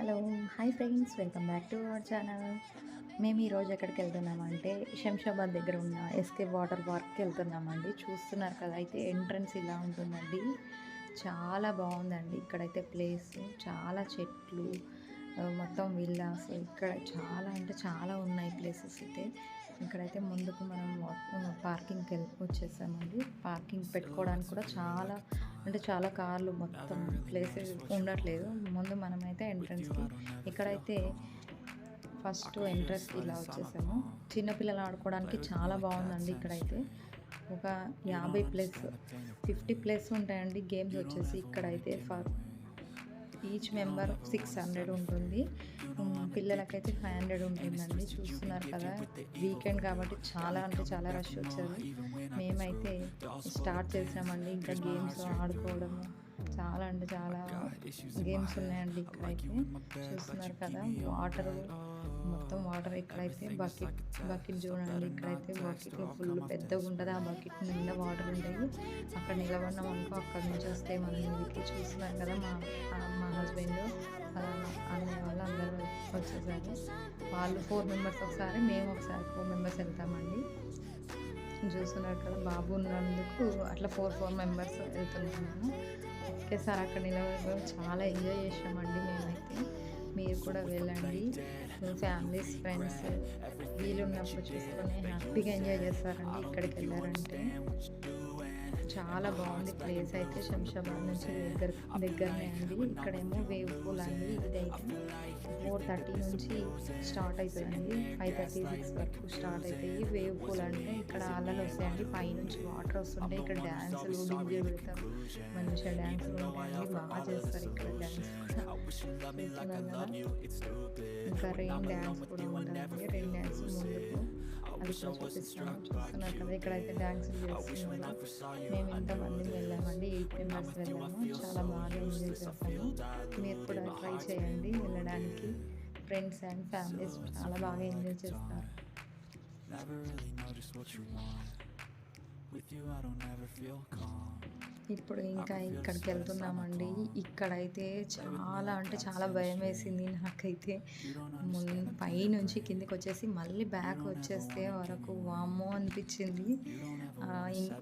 Hello hi friends, welcome back to our channel. మేము ఈరోజు ఎక్కడికి వెళ్తున్నామంటే శంషాబాద్ దగ్గర ఉన్న ఎస్కే వాటర్ పార్క్కి వెళ్తున్నామండి. చూస్తున్నారు కదా, అయితే ఎంట్రన్స్ ఇలా ఉంటుందండి. చాలా బాగుందండి ఇక్కడైతే ప్లేస్, చాలా చెట్లు, మొత్తం విల్లాస్, ఇక్కడ చాలా అంటే చాలా ఉన్నాయి ప్లేసెస్ అయితే. ఇక్కడైతే ముందుకు మనం పార్కింగ్కి వచ్చేసామండి. పార్కింగ్ పెట్టుకోవడానికి కూడా చాలా కార్లు, మొత్తం ప్లేసెస్ ఉండట్లేదు. ముందు మనమైతే ఎంట్రన్స్కి, ఇక్కడైతే ఫస్ట్ ఎంట్రన్స్కి ఇలా వచ్చేసాము. చిన్నపిల్లలు ఆడుకోవడానికి చాలా బాగుందండి. ఇక్కడైతే ఒక 50+ ఉంటాయండి గేమ్స్ వచ్చేసి. ఇక్కడైతే ఈచ్ మెంబర్ 600 ఉంటుంది, పిల్లలకైతే 500 ఉంటుందండి. చూస్తున్నారు కదా, వీకెండ్ కాబట్టి చాలా అంటే చాలా రష్ వచ్చారు. మేమైతే స్టార్ట్ చేసామండి. ఇంకా గేమ్స్ ఆడుకోవడము, చాలా అంటే చాలా గేమ్స్ ఉన్నాయండి. ఇక్కడైతే చూస్తున్నారు కదా, మొత్తం వాటర్. ఇక్కడైతే బకెట్ చూడండి. ఇక్కడైతే బకెట్లో ఫుల్ పెద్దగా ఉంటుంది. ఆ బకెట్ నిండా వాటర్ ఉంటాయి. అక్కడ నిలబడినాం అనుకో, అక్కడి నుంచి వస్తే మన మీదకి. చూస్తున్నారు కదా, మా హస్బెండ్ అన్నయ్య వాళ్ళు అందరూ వచ్చేసారు. వాళ్ళు 4 మెంబర్స్ ఒకసారి, మేము ఒకసారి 4 మెంబర్స్ వెళ్తామండి. చూస్తున్నారు కదా, బాబు ఉన్నందుకు అట్లా 4 మెంబర్స్ వెళ్తున్నాము. ఒకేసారి అక్కడ నిలబడి చాలా ఎంజాయ్ చేసామండి మేమైతే. మీరు కూడా వెళ్ళండి, ఫ్యామిలీస్, ఫ్రెండ్స్ వీలున్నప్పుడు చూసుకొని హ్యాపీగా ఎంజాయ్ చేస్తారండి. ఇక్కడికి వెళ్ళారంటే చాలా బాగుంది ప్లేస్ అయితే. శంషాబాద్ నుంచి దగ్గరనే అండి. ఇక్కడేమో వేవ్ పూల్ అండి. ఇదైతే 4:30 నుంచి స్టార్ట్ అవుతుందండి. 5:36 వరకు స్టార్ట్ అవుతాయి. వేవ్ పూల్ అంటే ఇక్కడ అలలు వస్తాయండి, పైనుంచి వాటర్ వస్తుంటాయి. ఇక్కడ డ్యాన్సులు, డీజే పెడతారు, మంచిగా డ్యాన్సులు ఉంటాయండి. బాగా చేస్తారు ఇక్కడ డ్యాన్స్ చూస్తున్నారు కదా. ఇంకా రెయిన్ డ్యాన్స్ కూడా ఉంటుందండి. రెయిన్ డ్యాన్స్ ముందుకు అది కూడా చూపిస్తున్నాను. చూస్తున్నారు కదా, ఇక్కడైతే డ్యాన్సులు చేస్తున్నారు. మేము ఇంతమంది వెళ్ళామండి, 8 మెంబర్స్ వెళ్ళాము. చాలా బాగా ఎంజాయ్ చేస్తాము. మీరు కూడా ట్రై చేయండి వెళ్ళడానికి. ఫ్రెండ్స్ అండ్ ఫ్యామిలీస్ చాలా బాగా ఎంజాయ్ చేస్తారు. ఇప్పుడు ఇంకా ఇక్కడికి వెళ్తున్నామండి. ఇక్కడైతే చాలా అంటే చాలా భయం వేసింది నాకైతే. పైనుంచి కిందికి వచ్చేసి మళ్ళీ బ్యాక్ వచ్చేస్తే వరకు వామ్మో అనిపించింది.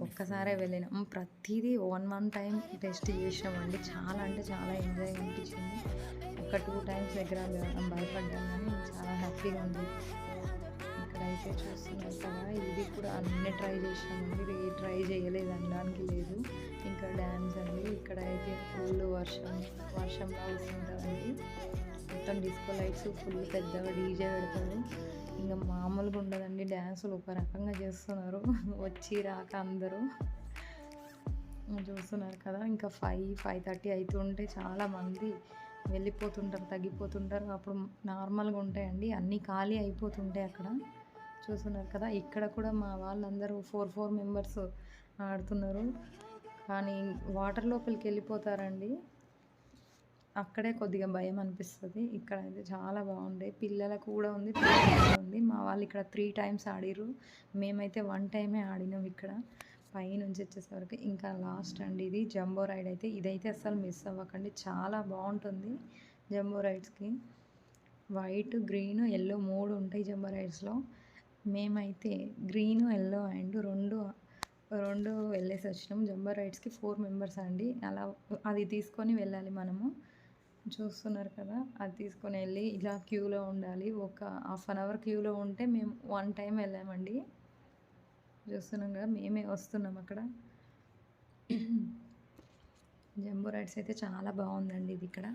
ఒక్కసారే వెళ్ళినాం, ప్రతిదీ వన్ టైం టెస్ట్ చేసినామండి. చాలా అంటే చాలా ఎంజాయ్ అనిపించింది. ఒక 2 టైమ్స్ దగ్గర భయపడ్డాను, కానీ చాలా హ్యాపీగా ఉంది. ఇక్కడైతే చూస్తున్నారు కదా, ఇది కూడా అన్నీ ట్రై చేసామండి. ఇది ట్రై చేయలేదు అనడానికి లేదు. ఇంకా డ్యాన్స్ అండి. ఇక్కడైతే ఫుల్ వర్షంలా వస్తుంటుందండి. మొత్తం డిస్కో లైట్స్, ఫుల్ పెద్దగా డీజే పెడతారు. ఇంకా మామూలుగా ఉండదండి. డ్యాన్సులు ఒక రకంగా చేస్తున్నారు వచ్చి రాక అందరూ. చూస్తున్నారు కదా, ఇంకా 5:30 అవుతుంటే చాలామంది వెళ్ళిపోతుంటారు, తగ్గిపోతుంటారు. అప్పుడు నార్మల్గా ఉంటాయండి, అన్నీ ఖాళీ అయిపోతుంటాయి అక్కడ. చూస్తున్నారు కదా, ఇక్కడ కూడా మా వాళ్ళందరూ 4 మెంబర్స్ ఆడుతున్నారు. కానీ వాటర్ లోపలికి వెళ్ళిపోతారండి, అక్కడే కొద్దిగా భయం అనిపిస్తుంది. ఇక్కడైతే చాలా బాగుండే, పిల్లలకు కూడా ఉంది, పెద్దలకు ఉంది. మా వాళ్ళు ఇక్కడ 3 టైమ్స్ ఆడిరు, మేమైతే 1 టైమే ఆడినాం. ఇక్కడ పైనుంచి వచ్చేసరికి ఇంకా లాస్ట్ అండి ఇది జంబో రైడ్ అయితే. ఇదైతే అసలు మిస్ అవ్వకండి, చాలా బాగుంటుంది. జంబో రైడ్స్కి వైట్, గ్రీన్, ఎల్లో 3 ఉంటాయి జంబో రైడ్స్లో. మేమైతే గ్రీన్, ఎల్లో అండ్ రెండు వెళ్ళేసి వచ్చినాం. జంబో రైడ్స్కి 4 మెంబర్స్ అండి. అలా అది తీసుకొని వెళ్ళాలి మనము. చూస్తున్నారు కదా, అది తీసుకొని వెళ్ళి ఇలా క్యూలో ఉండాలి. ఒక 1/2 అవర్ క్యూలో ఉంటే మేము 1 టైం వెళ్ళామండి. చూస్తున్నాం కదా, మేమే వస్తున్నాం అక్కడ. జంబో రైడ్స్ అయితే చాలా బాగుందండి. ఇది ఇక్కడ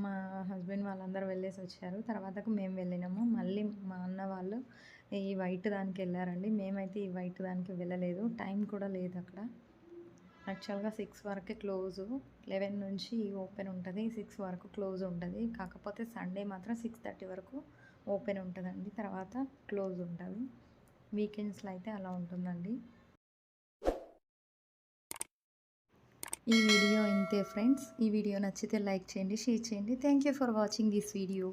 మా హస్బెండ్ వాళ్ళందరూ వెళ్ళేసి వచ్చారు. తర్వాతకు మేము వెళ్ళినాము. మళ్ళీ మా అన్న వాళ్ళు ఈ వైట్ దానికి వెళ్ళారండి. మేమైతే ఈ వైట్ దానికి వెళ్ళలేదు, టైం కూడా లేదు అక్కడ. యాక్చువల్గా 6 వరకే క్లోజు, 11 నుంచి ఓపెన్ ఉంటుంది, 6 వరకు క్లోజ్ ఉంటుంది. కాకపోతే సండే మాత్రం 6:30 వరకు ఓపెన్ ఉంటుందండి, తర్వాత క్లోజ్ ఉంటుంది. వీకెండ్స్లో అయితే అలా ఉంటుందండి. ఈ వీడియో ఇంతే ఫ్రెండ్స్. ఈ వీడియో నచ్చితే లైక్ చేయండి, షేర్ చేయండి. Thank you for watching this video.